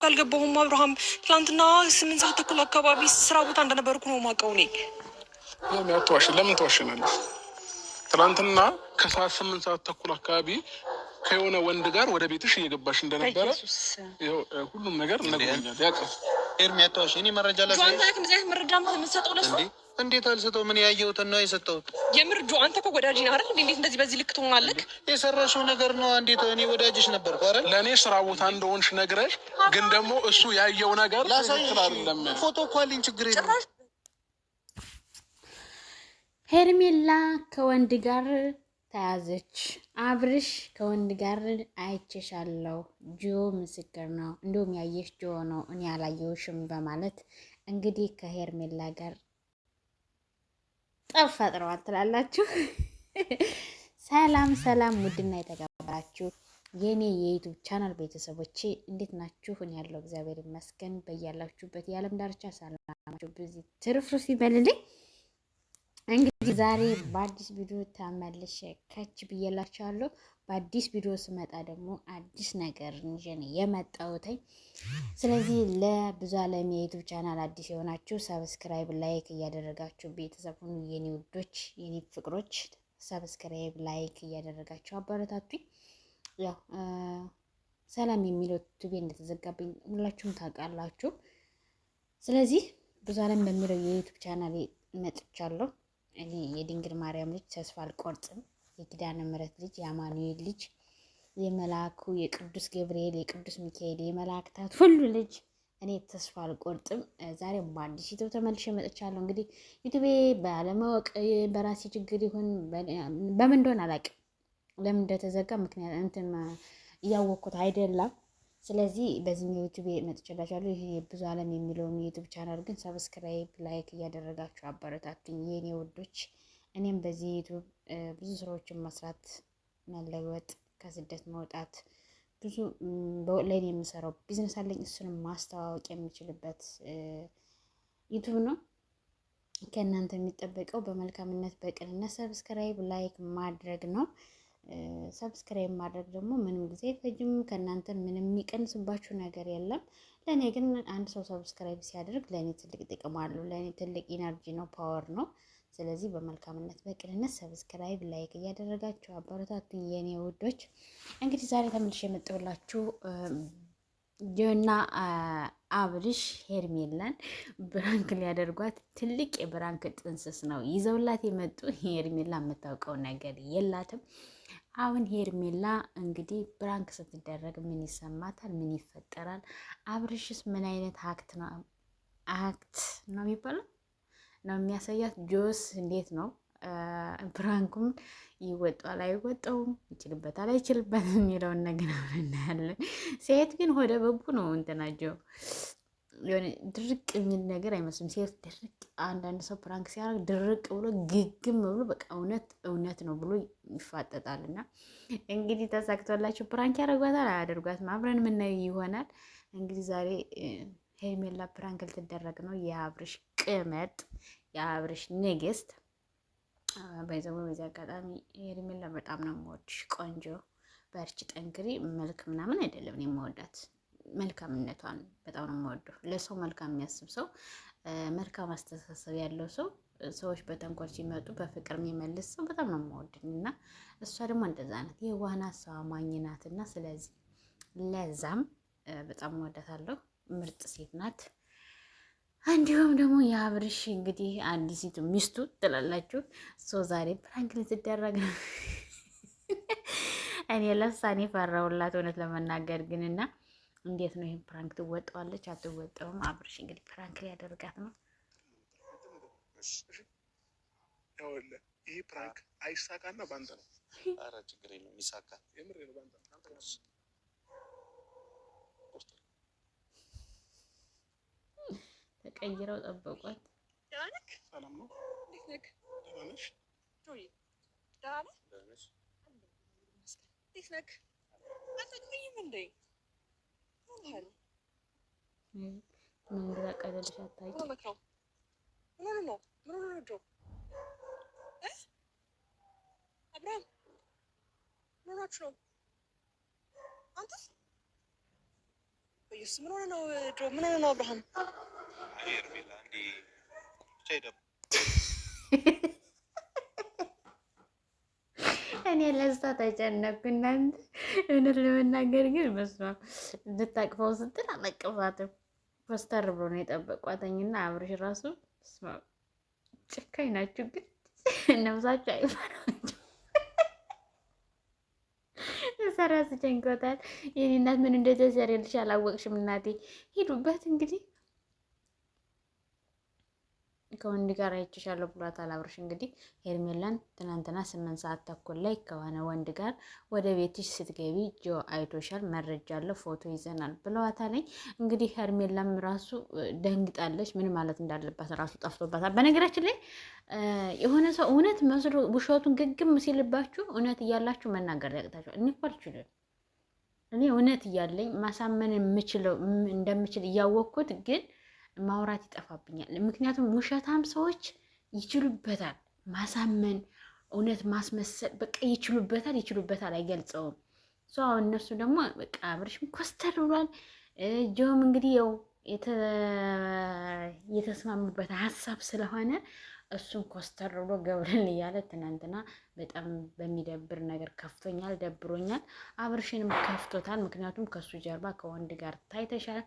ካልገባሁም አብርሃም ትላንትና 8 ሰዓት ተኩል አካባቢ ስራ ቦታ እንደነበርኩ ነው የማውቀው። እኔ ያትዋሽ ለምን ትዋሽናለሽ? ትላንትና ከሰዓት 8 ሰዓት ተኩል አካባቢ ከሆነ ወንድ ጋር ወደ ቤትሽ እየገባሽ እንደነበረ ሁሉም ነገር ነግሮኛል። ያውቃል ኤርሚ ያትዋሽ። እኔ መረጃ መረጃ የምትሰጠው ለሱ እንዴት አልሰጠው? ምን ያየሁትን ነው የሰጠሁት። የምር አንተ እኮ ወዳጅ ነህ አይደል? እንዴት እንደዚህ በዚህ ልክ ትሆናለህ? የሰራሽው ነገር ነው። እንዴት እኔ ወዳጅሽ ነበርኩ አይደል? ለእኔ ስራ ቦታ እንደሆንሽ ነግረሽ፣ ግን ደግሞ እሱ ያየው ነገር ላሳይሽ። ፎቶ እኮ አለኝ። ችግር የለም። ሄርሜላ ከወንድ ጋር ተያዘች። አብርሽ ከወንድ ጋር አይቼሻለሁ፣ ጆ ምስክር ነው፣ እንዲሁም ያየሽ ጆ ነው፣ እኔ ያላየሁሽም በማለት እንግዲህ ከሄርሜላ ጋር ጠብ ፈጥረዋል ትላላችሁ። ሰላም ሰላም፣ ውድና የተከበራችሁ የኔ የዩቲዩብ ቻናል ቤተሰቦቼ እንዴት ናችሁ? እኔ ያለው እግዚአብሔር ይመስገን። በያላችሁበት የዓለም ዳርቻ ሰላማችሁ ብዙ ትርፍርፍ ይበልልኝ። እንግዲህ ዛሬ በአዲስ ቪዲዮ ተመልሼ ከች ብዬላችኋለሁ። በአዲስ ቪዲዮ ስመጣ ደግሞ አዲስ ነገር ይዤ ነው የመጣሁት። ስለዚህ ለብዙ ዓለም የዩቲዩብ ቻናል አዲስ የሆናችሁ ሰብስክራይብ፣ ላይክ እያደረጋችሁ ቤተሰብ ሁኑ። የኔ ውዶች፣ የኔ ፍቅሮች ሰብስክራይብ፣ ላይክ እያደረጋችሁ አበረታቱኝ። ያው ሰላም የሚለው ዩቲዩብ እንደተዘጋብኝ ሁላችሁም ታውቃላችሁ። ስለዚህ ብዙ ዓለም በሚለው የዩቲዩብ ቻናል መጥቻለሁ። እኔ የድንግል ማርያም ልጅ ተስፋ አልቆርጥም። የኪዳነ ምሕረት ልጅ፣ የአማኑኤል ልጅ፣ የመላኩ የቅዱስ ገብርኤል፣ የቅዱስ ሚካኤል፣ የመላእክታት ሁሉ ልጅ እኔ ተስፋ አልቆርጥም። ዛሬም በአዲስ ዩቲዩብ ተመልሼ መጥቻለሁ። እንግዲህ ዩቲዩቤ ባለማወቅ በራሴ ችግር ይሁን በምን እንደሆነ አላውቅም፣ ለምን እንደተዘጋ ምክንያት እንትን እያወቅኩት አይደለም። ስለዚህ በዚህኛው ዩቲዩብ መጥቻላችኋለሁ። ይሄ ብዙ ዓለም የሚለውን ዩቲዩብ ቻናል ግን ሰብስክራይብ፣ ላይክ እያደረጋችሁ አበረታቱኝ የኔ ውዶች። እኔም በዚህ ዩቲዩብ ብዙ ስራዎችን መስራት፣ መለወጥ፣ ከስደት መውጣት ብዙ በኦንላይን የምሰራው ቢዝነስ አለኝ። እሱንም ማስተዋወቅ የምችልበት ዩቲዩብ ነው። ከእናንተ የሚጠበቀው በመልካምነት በቅንነት ሰብስክራይብ ላይክ ማድረግ ነው። ሰብስክራይብ ማድረግ ደግሞ ምንም ጊዜ አይፈጅም። ከእናንተ ምንም የሚቀንስባችሁ ነገር የለም። ለእኔ ግን አንድ ሰው ሰብስክራይብ ሲያደርግ ለእኔ ትልቅ ጥቅም አለው። ለእኔ ትልቅ ኢነርጂ ነው፣ ፓወር ነው። ስለዚህ በመልካምነት በቅንነት ሰብስክራይብ ላይክ እያደረጋችሁ አበረታቱኝ የኔ ውዶች። እንግዲህ ዛሬ ተመልሼ የመጣሁላችሁ ጆና አብርሽ ሄርሜላን ብራንክ ሊያደርጓት ትልቅ የብራንክ ጥንስስ ነው ይዘውላት የመጡ። ሄርሜላ የምታውቀው ነገር የላትም። አሁን ሄርሜላ እንግዲህ ብራንክ ስትደረግ ምን ይሰማታል? ምን ይፈጠራል? አብርሽስ ምን አይነት አክት ነው የሚባለው ነው የሚያሳያት? ጆስ እንዴት ነው ብራንኩም ይወጣል አይወጣውም፣ ይችልበታል አይችልበትም የሚለውን ነገር እናያለን። ሴት ግን ሆደ በቡ ነው እንትናጀው የሆነ ድርቅ የሚል ነገር አይመስልም። ሴት ድርቅ፣ አንዳንድ ሰው ፕራንክ ሲያደርግ ድርቅ ብሎ ግግም ብሎ በቃ እውነት ነው ብሎ ይፋጠጣል። እና እንግዲህ ተሳክቶላችሁ ፕራንክ ያደርጓታል አያደርጓትም አብረን የምናየው ይሆናል። እንግዲህ ዛሬ ሄርሜላ ፕራንክ ልትደረግ ነው። የአብርሽ ቅመጥ፣ የአብርሽ ንግስት በዚህ አጋጣሚ ሄርሜላ በጣም ነው የምወድሽ። ቆንጆ፣ በርቺ፣ ጠንክሪ። መልክ ምናምን አይደለም እኔ የምወዳት መልካምነቷን በጣም ነው የምወደው። ለሰው መልካም የሚያስብ ሰው፣ መልካም አስተሳሰብ ያለው ሰው፣ ሰዎች በተንኮል ሲመጡ በፍቅር የሚመልስ ሰው በጣም ነው የምወድን እና እሷ ደግሞ እንደዛ ናት። የዋህና ሰው አማኝ ናት እና ስለዚህ ለዛም በጣም እወዳታለሁ። ምርጥ ሴት ናት። እንዲሁም ደግሞ የአብርሽ እንግዲህ አዲሲቱ ሚስቱ ትላላችሁ ዛሬ ፕራንክ ልትደረግ ነው። እኔ ለሳኔ ፈራሁላት እውነት ለመናገር ግን እና እንዴት ነው ይሄን ፕራንክ ትወጣዋለች አትወጣውም? አብርሽ እንግዲህ ፕራንክ ሊያደርጋት ነው። ይሄ ፕራንክ አይሳካና ባንተ ነው። ኧረ ችግር የለም ይሳካል። የምር ነው ባንተ ነው። ተቀይረው ጠበቋት። ሰላም ነው። እንዴት ነህ? ጆይ እንዴት ነህ? አትቆይም እንዴ? መንገድ ቀለልሽ አታውቂ። አብርሃም ምን ሆናችሁ ነው? አንተ በየስ ምን ሆነ ነው ድሮ ምን ሆነ ነው አብርሃም? ሄርሜላ እንዴ ቻይደም እኔ ለእሷ ተጨነቅኩ እናንተ። እውነት ለመናገር ግን በስመ አብ እንድታቅፈው ስትል አላቀፋትም። ፖስተር ብሎ ነው የጠበቋተኝና አብርሽ ራሱ በስመ አብ ጨካኝ ናችሁ፣ ግን ነብሳችሁ አይፈራችሁ። ሰራስ ጨንቆታል። የኔ እናት ምን እንደተሰረልሽ አላወቅሽም እናቴ። ሂዱበት እንግዲህ ከወንድ ጋር አይቼሻለሁ ብሏታል አብርሽ። እንግዲህ ሄርሜላን ትናንትና 8 ሰዓት ተኩል ላይ ከሆነ ወንድ ጋር ወደ ቤትሽ ስትገቢ ጆ አይቶሻል፣ መረጃ አለ፣ ፎቶ ይዘናል ብለዋታል። እንግዲህ ሄርሜላም ራሱ ደንግጣለች። ምን ማለት እንዳለባት ራሱ ጠፍቶባታል። በነገራችን ላይ የሆነ ሰው እውነት መስሎ ውሸቱን ግግም ሲልባችሁ እውነት እያላችሁ መናገር ያቅታችኋል። እኔ እኮ አልችልም። እኔ እውነት እያለኝ ማሳመን እንደምችል እያወቅኩት ግን ማውራት ይጠፋብኛል። ምክንያቱም ውሸታም ሰዎች ይችሉበታል፣ ማሳመን፣ እውነት ማስመሰል፣ በቃ ይችሉበታል፣ አይገልጸውም። አሁን እነሱ ደግሞ በቃ አብርሽም ኮስተር ብሏል። ጆም እንግዲህ ያው የተስማሙበት ሀሳብ ስለሆነ እሱን ኮስተር ብሎ ገብረን እያለ ትናንትና በጣም በሚደብር ነገር ከፍቶኛል፣ ደብሮኛል። አብርሽንም ከፍቶታል። ምክንያቱም ከሱ ጀርባ ከወንድ ጋር ታይተሻል።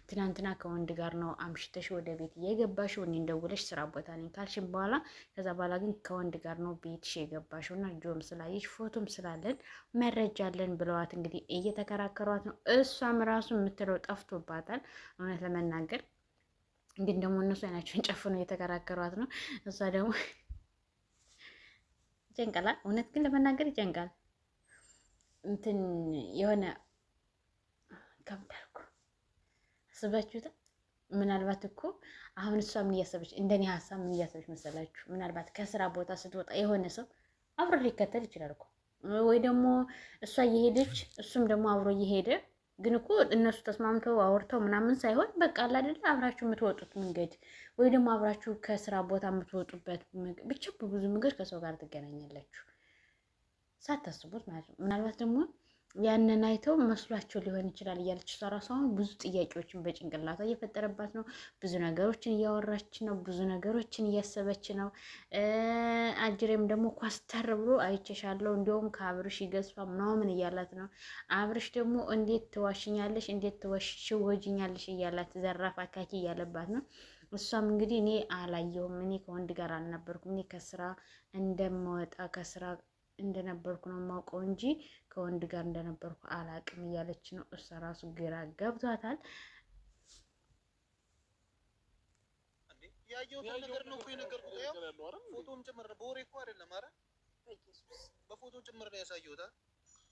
ትናንትና ከወንድ ጋር ነው አምሽተሽ ወደ ቤት እየገባሽው። እኔ እንደውለሽ ስራ ቦታ ነኝ ካልሽም በኋላ ከዛ በኋላ ግን ከወንድ ጋር ነው ቤትሽ የገባሽው እና ጆም ስላየሽ ፎቶም ስላለን መረጃ አለን ብለዋት እንግዲህ እየተከራከሯት ነው። እሷም ራሱ የምትለው ጠፍቶባታል እውነት ለመናገር ግን ደግሞ እነሱ አይናቸውን ጨፍነው እየተከራከሯት ነው። እሷ ደግሞ ይጨንቃል። እውነት ግን ለመናገር ይጨንቃል። እንትን የሆነ ከምታልኩ አስባችሁታል? ምናልባት እኮ አሁን እሷ ምን እያሰበች እንደኔ ሀሳብ ምን እያሰበች መሰላችሁ? ምናልባት ከስራ ቦታ ስትወጣ የሆነ ሰው አብሮ ሊከተል ይችላል እኮ ወይ ደግሞ እሷ እየሄደች እሱም ደግሞ አብሮ እየሄደ ግን እኮ እነሱ ተስማምተው አውርተው ምናምን ሳይሆን በቃ አለ አይደል አብራችሁ የምትወጡት መንገድ ወይ ደግሞ አብራችሁ ከስራ ቦታ የምትወጡበት ብቻ በብዙ መንገድ ከሰው ጋር ትገናኛላችሁ ሳታስቡት ማለት ነው። ምናልባት ደግሞ ያንን አይተው መስሏቸው ሊሆን ይችላል እያለች እሷ ራሷ አሁን ብዙ ጥያቄዎችን በጭንቅላቷ እየፈጠረባት ነው። ብዙ ነገሮችን እያወራች ነው። ብዙ ነገሮችን እያሰበች ነው። አጅሬም ደግሞ ኳስተር ብሎ አይቼሻለሁ እንዲሁም ከአብርሽ ይገዝፋ ምናምን እያላት ነው። አብርሽ ደግሞ እንዴት ትዋሽኛለሽ፣ እንዴት ትወጂኛለሽ እያላት ዘራፍ አካኪ እያለባት ነው። እሷም እንግዲህ እኔ አላየሁም፣ እኔ ከወንድ ጋር አልነበርኩም፣ እኔ ከስራ እንደምወጣ ከስራ እንደነበርኩ ነው የማውቀው እንጂ ከወንድ ጋር እንደነበርኩ አላቅም እያለች ነው። እሷ ራሱ ግራ ገብቷታል። ያየሁትን ነገር ነው እኮ የነገርኩት። ያው ፎቶም ጭምር በወሬ እኮ አይደለም። ኧረ በፎቶ ጭምር ነው ያሳየሁት።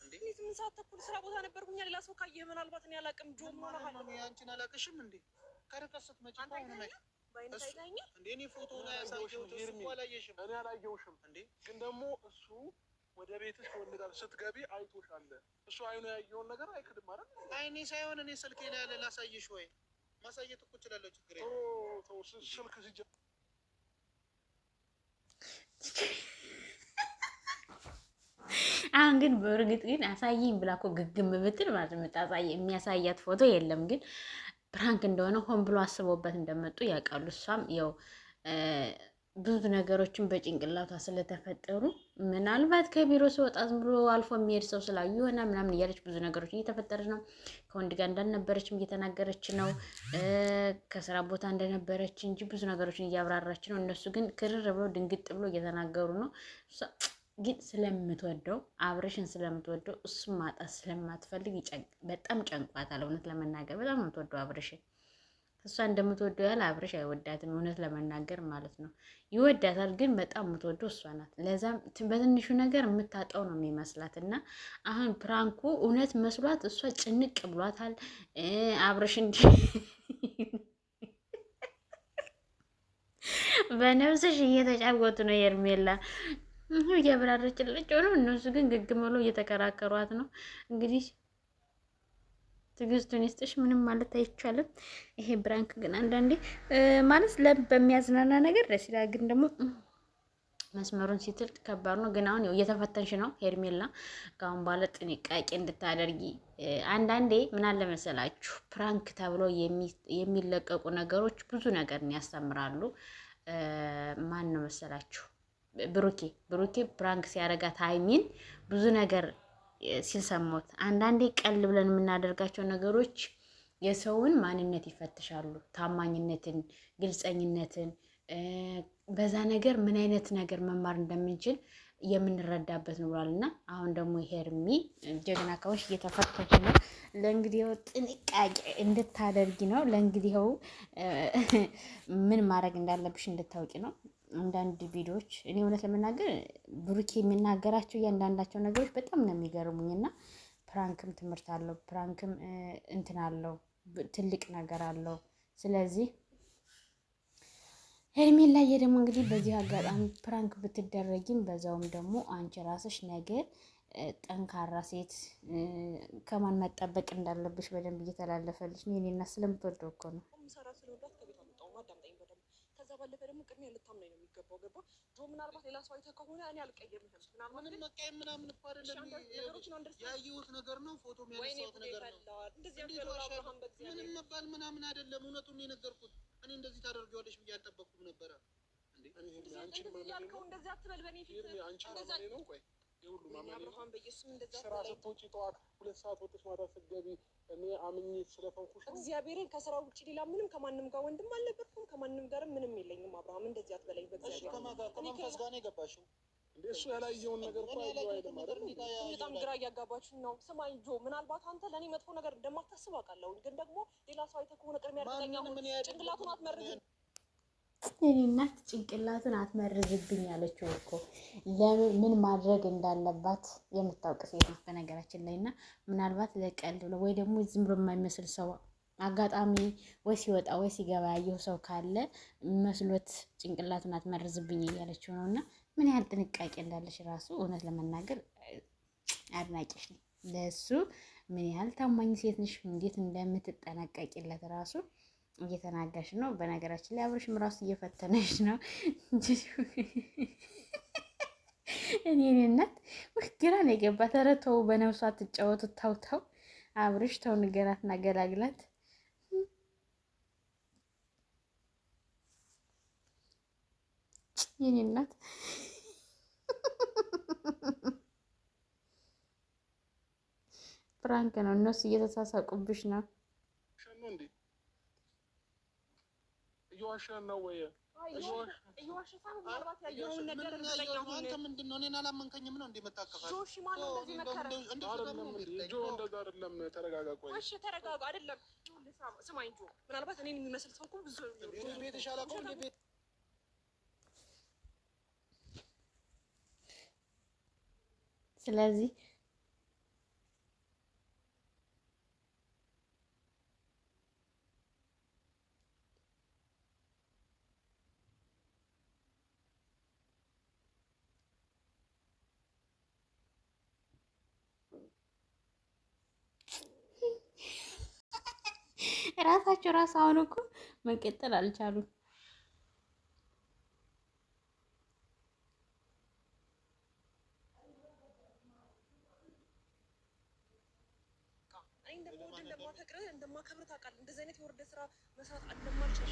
እንዴ 8 ሰዓት ተኩል ስራ ቦታ ነበርኩኝ። ሌላ ሰው ካየህ ምናልባት እኔ አላቅም። ጆም ማለት ነው አንቺን አላቅሽም እንዴ? ከርቀት ስትመጪ ነው እንዴ? እኔ ፎቶ ነው ያሳየሁት። እሱ እኮ አላየሽም። እኔ አላየሁሽም እንዴ? ግን ደግሞ እሱ ወደ ቤትሽ ከወንድ ጋር ስትገቢ አይቶሻል። እሱ አይኑ ያየውን ነገር አይክድም ማለት ነው። አይኔ ሳይሆን እኔ ስልኬ ላይ ያለ ላሳየሽ ወይ ማሳየት እኮ እችላለሁ። ችግር የለም። ስልክ ሲጀ አሁን ግን በእርግጥ ግን አሳይኝ ብላ እኮ ግግም ብትል ማለት ነው የሚያሳያት ፎቶ የለም። ግን ፕራንክ እንደሆነ ሆን ብሎ አስበውበት እንደመጡ ያውቃሉ። እሷም ያው ብዙ ነገሮችን በጭንቅላቷ ስለተፈጠሩ ምናልባት ከቢሮ ሲወጣ ዝም ብሎ አልፎ የሚሄድ ሰው ስላዩ የሆነ ምናምን እያለች ብዙ ነገሮች እየተፈጠረች ነው። ከወንድ ጋር እንዳልነበረችም እየተናገረች ነው። ከስራ ቦታ እንደነበረች እንጂ ብዙ ነገሮችን እያብራራች ነው። እነሱ ግን ክርር ብሎ ድንግጥ ብሎ እየተናገሩ ነው። ግን ስለምትወደው አብርሽን ስለምትወደው እሱም ማጣት ስለማትፈልግ በጣም ጨንቋታል። እውነት ለመናገር በጣም የምትወደው አብርሽን እሷ እንደምትወደው ያለ አብርሽ አይወዳትም። እውነት ለመናገር ማለት ነው ይወዳታል፣ ግን በጣም የምትወደው እሷ ናት። ለዛም በትንሹ ነገር የምታጣው ነው የሚመስላት እና አሁን ፕራንኩ እውነት መስሏት እሷ ጭንቅ ብሏታል። አብርሽ በነፍስሽ እየተጫወቱ ነው ሄርሜላ እያብራረችለች ነው። እነሱ ግን ግግም ብለው እየተከራከሯት ነው። እንግዲህ ትዕግስቱን ይስጥሽ፣ ምንም ማለት አይቻልም። ይሄ ብራንክ ግን አንዳንዴ ማለት በሚያዝናና ነገር ደስ ይላል፣ ግን ደግሞ መስመሩን ሲትል ከባድ ነው። ግን አሁን እየተፈተንሽ ነው ሄርሜላ። ከአሁን በኋላ ጥንቃቄ እንድታደርጊ። አንዳንዴ ምን አለ መሰላችሁ ፕራንክ ተብሎ የሚለቀቁ ነገሮች ብዙ ነገርን ያስተምራሉ። ማን ነው መሰላችሁ ብሩኬ ፕራንክ ሲያደርጋት ሀይሚን ብዙ ነገር ሲሰሙት፣ አንዳንዴ ቀል ብለን የምናደርጋቸው ነገሮች የሰውን ማንነት ይፈትሻሉ። ታማኝነትን፣ ግልጸኝነትን በዛ ነገር ምን አይነት ነገር መማር እንደምንችል የምንረዳበት ነው ብሏል። እና አሁን ደግሞ ሄርሚ ጀግና ካዎች እየተፈተሽ ነው። ለእንግዲህ ጥንቃቄ እንድታደርጊ ነው። ለእንግዲህ ምን ማድረግ እንዳለብሽ እንድታውቂ ነው። አንዳንድ ቪዲዮዎች እኔ እውነት ለመናገር ብሩኬ የሚናገራቸው እያንዳንዳቸው ነገሮች በጣም ነው የሚገርሙኝ። እና ፕራንክም ትምህርት አለው፣ ፕራንክም እንትን አለው፣ ትልቅ ነገር አለው። ስለዚህ ሄርሜላ ላይ ደግሞ እንግዲህ በዚህ አጋጣሚ ፕራንክ ብትደረጊም በዛውም ደግሞ አንቺ ራስሽ ነገር ጠንካራ ሴት ከማን መጠበቅ እንዳለብሽ በደንብ እየተላለፈልሽ ነው። እኔና ስለምትወደው እኮ ነው። ከዛ ባለፈ ደግሞ ቅድሚያ ልታምናኝ ነው የሚገባው። ገባ ጆ? ምናልባት ሌላ ሰው አይተህ ከሆነ እኔ አልቀየምህም። ምንም መቀየም ምናምን እኮ አይደለም። ያየሁት ነገር ነው። ፎቶ የሚያነሳሁት ነገር ነው። ምንም መባል ምናምን አይደለም። እውነቱን ነው የነገርኩት። እኔ እንደዚህ ታደርጊዋለሽ ብዬ አልጠበቅኩም ነበረ። ያልከው እንደዚህ አትበል በእኔ ፊት። ነው ቆይ የሁሉ ማማኔ ስራ ስትወጪ ጠዋት 2 ሰዓት ወጥተሽ ማታ ስትገቢ እኔ አምኜ ስለተውኩሽ እግዚአብሔርን ከስራ ውጭ ሌላ ምንም ከማንም ጋር ወንድም አልነበርኩም። ከማንም ጋር ምንም የለኝም። አብርሃም እንደዚህ አትበለኝ በእግዚአብሔር። ከመንፈስ ጋር ነው የገባሽው እንዴ? እሱ ያላየውን ነገር እኮ አይደለም አይደል? በጣም ግራ እያጋባችሁ ነው። ስማኝ ጆ፣ ምናልባት አንተ ለእኔ መጥፎ ነገር እንደማታስብ አውቃለሁ። ግን ደግሞ ሌላ ሰው አይተህ ከሆነ ቅድሚያ ጭንቅላቱን አትመርዝም። እኔ እናት ጭንቅላቱን አትመርዝብኝ ያለችው እኮ ምን ማድረግ እንዳለባት የምታውቅ ሴት ናት በነገራችን ላይ። እና ምናልባት ለቀልድ ብሎ ወይ ደግሞ ዝም ብሎ የማይመስል ሰው አጋጣሚ ወይ ሲወጣ ወይ ሲገባ ያየው ሰው ካለ መስሎት ጭንቅላቱን አትመርዝብኝ እያለችው ነው። እና ምን ያህል ጥንቃቄ እንዳለች ራሱ እውነት ለመናገር አድናቂሽ ነኝ። ለእሱ ምን ያህል ታማኝ ሴት ነሽ፣ እንዴት እንደምትጠነቀቂለት ራሱ እየተናገርሽ ነው። በነገራችን ላይ አብርሽም ራሱ እየፈተነሽ ነው። እኔ እናት ግራ ነው የገባት። ኧረ ተው በነፍሷ አትጫወቱ። ተው አብርሽ ተው፣ ንገራት እና ገላግላት። የኔ እናት ፍራንክ ነው፣ እነሱ እየተሳሳቁብሽ ነው። እየዋሸን ነው ወይ? አንተ ምንድን ነው? እኔን አላመንከኝም ነው እንደ መታከፋል። እንደዛ አይደለም። ተረጋጋ። ቆይ እሺ ተረጋጋ። አይደለም ስማኝ ጆ፣ ምናልባት እኔን የሚመስል ሰው እኮ ብዙ የተሻለ እኮ እንደ ቤት ስለዚህ ራሳቸው ራስ አሁን እኮ መቀጠል አልቻሉም። እንደማከብር ታውቃለህ። እንደዚህ አይነት የወረደ ስራ መስራት እንደማልችል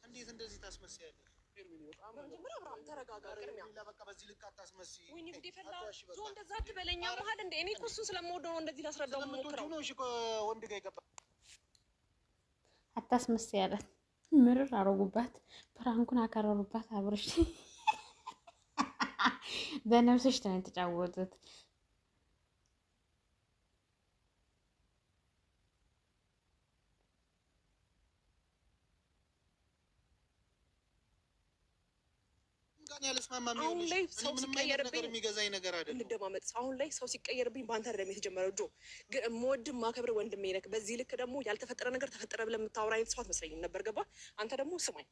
እንዴት እንደዚህ ታስመስያለሽ? በመጀመሪያ አብርሃም ተረጋጋ። ቅድሚያ በቃ በዚህ ልክ አታስመስይ። ወይኔ ጉዴ ፈላ። ዞ እንደዛ አትበለኛ መሀል እንደ እኔ እኮ እሱን ስለምወደው ነው እንደዚህ ላስረዳው የምሞክረው። ነው እሺ ወንድ ጋር ይገባ አታስመስይ አላት። ምርር አረጉባት፣ ፕራንኩን አከረሩባት። አብርሽ በነፍስሽ ነው የተጫወቱት። አሁን ላይ ሰው ሲቀየርብኝ የሚገዛኝ ነገር አይደለም። እንደማመጥ አሁን ላይ ሰው ሲቀየርብኝ በአንተ አይደለም የተጀመረው። ጆ ግን የምወድም ማከብር ወንድሜ ነህ። በዚህ ልክ ደግሞ ያልተፈጠረ ነገር ተፈጠረ ብለህ የምታወራ አይነት ሰው አትመስለኝም ነበር። ገባ? አንተ ደግሞ ስማኝ፣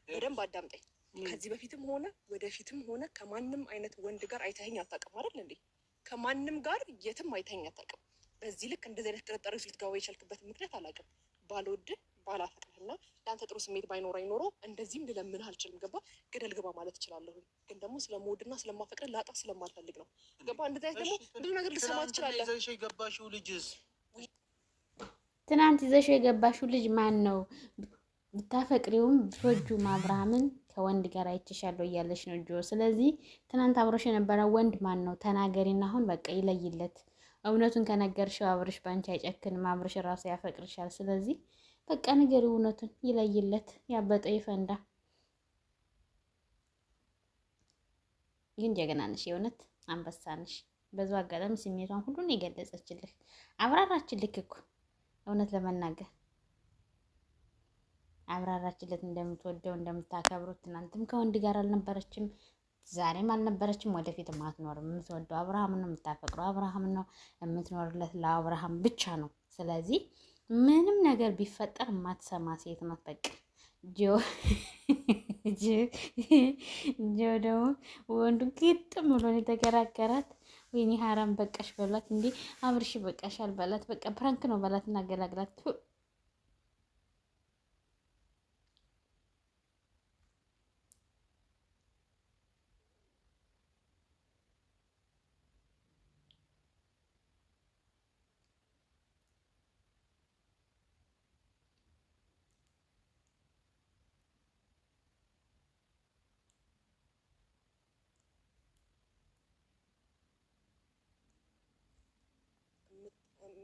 በደንብ አዳምጠኝ። ከዚህ በፊትም ሆነ ወደፊትም ሆነ ከማንም አይነት ወንድ ጋር አይተኸኝ አታውቅም አይደል እንዴ? ከማንም ጋር የትም አይተኸኝ አታውቅም። በዚህ ልክ እንደዚህ አይነት ጥርጣሬ ውስጥ ልትገባ የቻልክበት ምክንያት አላውቅም። ባልወድህ ባላፈቅርህና ለአንተ ጥሩ ስሜት ባይኖረኝ ኖሮ እንደዚህም ልለምንህ አልችልም። ገባ? ገደል ግባ ማለት እችላለሁ። ግን ደግሞ ስለምወድና ስለማፈቅርህ ላጣ ስለማልፈልግ ነው። ገባ? እንደዚህ አይነት ደግሞ ብዙ ነገር ልሰማ ትችላለህ። ይዘሽ የገባሽው ልጅስ ትናንት ይዘሽ የገባሽው ልጅ ማን ነው? ብታፈቅሪውም ብትወጂውም አብርሃምን ከወንድ ጋር አይችሻለሁ እያለች ነው ጆ። ስለዚህ ትናንት አብሮሽ የነበረው ወንድ ማን ነው? ተናገሪና አሁን በቃ ይለይለት። እውነቱን ከነገርሽው አብርሽ ባንቺ አይጨክንም። አብርሽ ራሱ ያፈቅርሻል። ስለዚህ በቃ ንገሪው፣ እውነቱን ይለይለት። ያበጠው ይፈንዳ። ይህን ጀግና ነሽ፣ የእውነት አንበሳ ነሽ። በዛው አጋጣሚ ስሜቷን ሁሉን የገለጸችልህ አብራራችልክ እኮ እውነት ለመናገር አብራራችለት እንደምትወደው እንደምታከብሩት። ትናንትም ከወንድ ጋር አልነበረችም፣ ዛሬም አልነበረችም፣ ወደፊትም አትኖርም። የምትወደው አብርሃም ነው፣ የምታፈቅረው አብርሃም ነው፣ የምትኖርለት ለአብርሃም ብቻ ነው። ስለዚህ ምንም ነገር ቢፈጠር የማትሰማ ሴት ናት። በቃ ጆ ደግሞ ወንዱ ግጥም ብሎ የተገራገራት። ወይኔ ሀራም በቃሽ በላት እንዴ! አብርሽ በቃሻል በላት። በቃ ፕራንክ ነው በላት እና ገላግላት።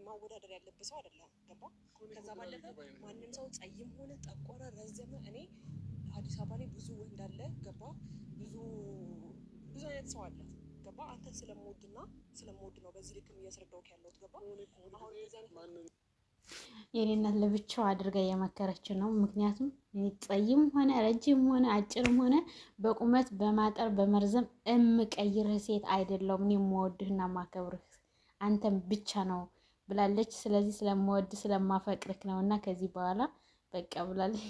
ማወዳደር ያለብህ ሰው አይደለም። ገባ? ከዛ ባለፈ ማንም ሰው ጸይም ሆነ ጠቆረ ረዘመ፣ እኔ አዲስ አበባ ላይ ብዙ ወንድ አለ። ገባ? ብዙ አይነት ሰው አለ። ገባ? አንተ ስለምወድና ስለምወድ ነው በዚህ ልክ እያስረዳሁህ ያለሁት። ገባ? አሁን የኔ እናት ለብቻው አድርጋ እየመከረች ነው። ምክንያቱም ጸይም ሆነ ረጅም ሆነ አጭርም ሆነ በቁመት በማጠር በመርዘም እምቀይርህ ሴት አይደለሁም። እኔ የምወድህና ማከብርህ አንተም ብቻ ነው ብላለች። ስለዚህ ስለምወድ ስለማፈቅርክ ነው እና ከዚህ በኋላ በቃ ብላለች።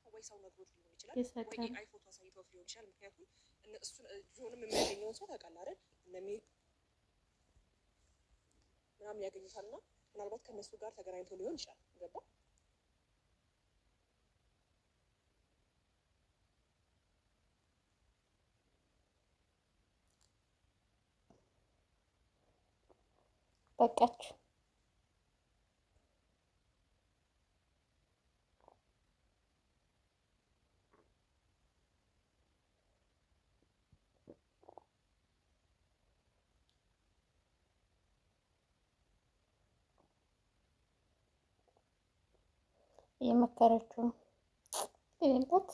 ወይ ሰው ነግሮት ሊሆን ይችላል፣ ወይ አይ ፎቶ አሳይቶት ሊሆን ይችላል። ምክንያቱም እሱን ጆንም የሚያገኘውን ሰው ታውቃለህ አይደል? ምናምን ያገኙታልና ምናልባት ከእነሱ ጋር ተገናኝቶ ሊሆን ይችላል። ገባ? በቃችሁ። የመከረችው ነው ይሄንበት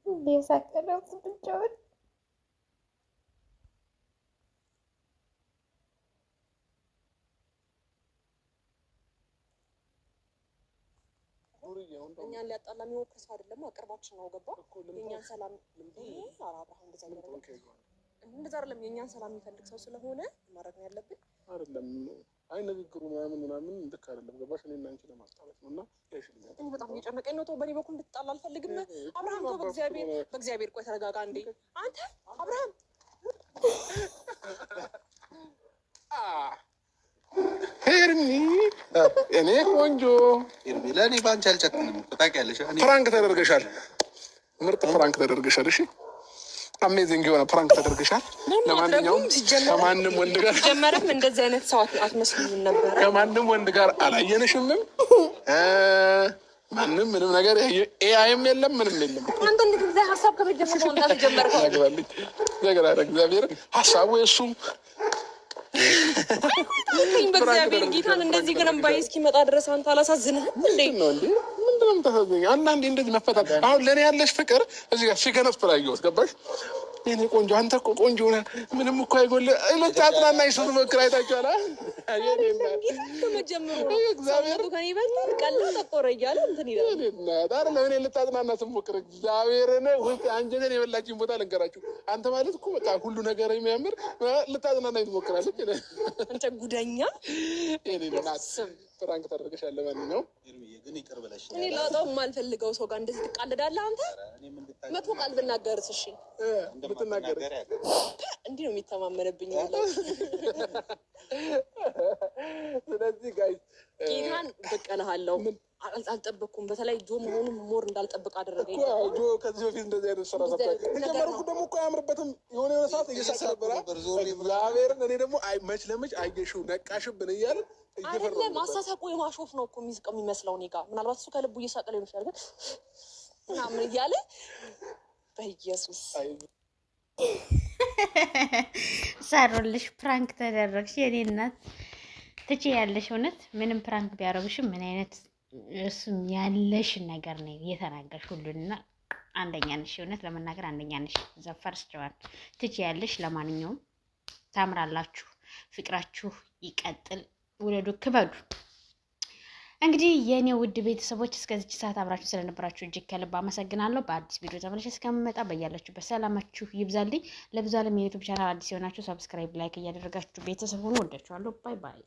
ቢሳከረው ብቻውን እኛን ሊያጣላ የሚሞክር ሰው አይደለም። አቅርባችን ነው። ገባ? የእኛን ሰላም አብርሃም እንደዛ አይደለም። የእኛን ሰላም የሚፈልግ ሰው ስለሆነ ማድረግ ነው ያለብን አይደለም። አይ ንግግሩ ምናምን ልክ አይደለም። ገባሽ? እኔ እና አንቺ ለማስታረቅ ነው እና እኔ በጣም እየጨነቀኝ ነው። በእኔ በኩል እንድትጣላ አልፈልግም። አብርሃም ተው፣ በእግዚአብሔር ቆይ ተረጋጋ እንዴ አንተ አብርሃም። ሄርሚ እኔ ቆንጆ ሄርሚ ለእኔ ባንቺ አልጨክንም። ታውቂያለሽ፣ ፕራንክ ተደርገሻል። ምርጥ ፕራንክ ተደርገሻል። እሺ አሜዚንግ የሆነ ፕራንክ ተደርገሻል። ለማንኛውም ከማንም ወንድ ጋር ጀመረም እንደዚህ አይነት ሰው አትመስሉም ነበር። ከማንም ወንድ ጋር አላየንሽምም። ማንም ምንም ነገር ኤአይም የለም ምንም የለም። አንተ እንዴት እዛ ሀሳብ ከመጀመሩ ወንዳት ጀመርከው? ዘገራ እግዚአብሔር ሀሳቡ የሱ በእግዚአብሔር ጌታን እንደዚህ ግን እምባዬ እስኪመጣ ድረስ አንተ አላሳዝንህም እንዴ? ነው እንዴ? ምንድነው የምታሳዝኝ? አንዳንዴ እንደዚህ መፈታት አሁን ለእኔ ያለሽ ፍቅር እዚህ ጋር ሲገነፍ ላየሁት ገባሽ? የኔ ቆንጆ አንተ እኮ ቆንጆ ነህ፣ ምንም እኮ አይጎልህ። ልታጥናና ይሱት ሞክር አይታችኋል። እግዚአብሔር ከኔ ይበልጣል ቀላ ጠቆረ እያለ እንትን ይላል። ለምን ልታጥናና ስትሞክር እግዚአብሔርን ውስጥ አንጀቴን የበላችኝ ቦታ ልንገራችሁ። አንተ ማለት እኮ በቃ ሁሉ ነገር የሚያምር ልታጥናና ትሞክራለች። አንተ ጉደኛ ፍራንክ ታደርገሻል። ለማንኛውም እኔ ላውጣው የማልፈልገው ሰው ጋር እንደዚህ ትቃልዳለህ አንተ። መጥፎ ቃል ብናገርስ? እሺ ብትናገር እንዲህ ነው የሚተማመንብኝ። ስለዚህ ጋይስ ጌታን በቀልሃለሁ። አልጠበቅኩም። በተለይ ጆ መሆኑን ሞር እንዳልጠብቅ አደረገኝ። ጆ ከዚህ በፊት እንደዚህ አይነት ስራ ሰጣ የጀመርኩ ደግሞ እኮ አያምርበትም። የሆነ ሰዓት እየሳቀ ነበረ እግዚአብሔርን። እኔ ደግሞ መች ለመች አየሽው ነቃሽብን እያለን አይደለም ማሳሳቁ የማሾፍ ነው እኮ የሚስቀው የሚመስለው እኔ ጋር። ምናልባት እሱ ከልቡ እየሳቀ ሊሆን ይችላል፣ ግን ምናምን እያለ በኢየሱስ ሰሩልሽ። ፕራንክ ተደረግሽ የኔ እናት። ትችያለሽ። እውነት ምንም ፕራንክ ቢያደርጉሽም ምን አይነት እሱም ያለሽን ነገር ነው የተናገርሽ ሁሉንና አንደኛ ነሽ። እውነት ለመናገር አንደኛ ነሽ። ዘፈርስ ጨዋል ትችያለሽ። ለማንኛውም ታምራላችሁ። ፍቅራችሁ ይቀጥል። ውለዱ፣ ክበዱ። እንግዲህ የኔ ውድ ቤተሰቦች እስከዚች ሰዓት አብራችሁ ስለነበራችሁ እጅግ ከልብ አመሰግናለሁ። በአዲስ ቪዲዮ ተመልሼ እስከምመጣ በያላችሁበት ሰላማችሁ ይብዛልኝ። ለብዙ ዓለም የዩቲዩብ ቻናል አዲስ የሆናችሁ ሰብስክራይብ፣ ላይክ እያደረጋችሁ ቤተሰብ ሁኑ። ወዳችኋለሁ። ባይ ባይ።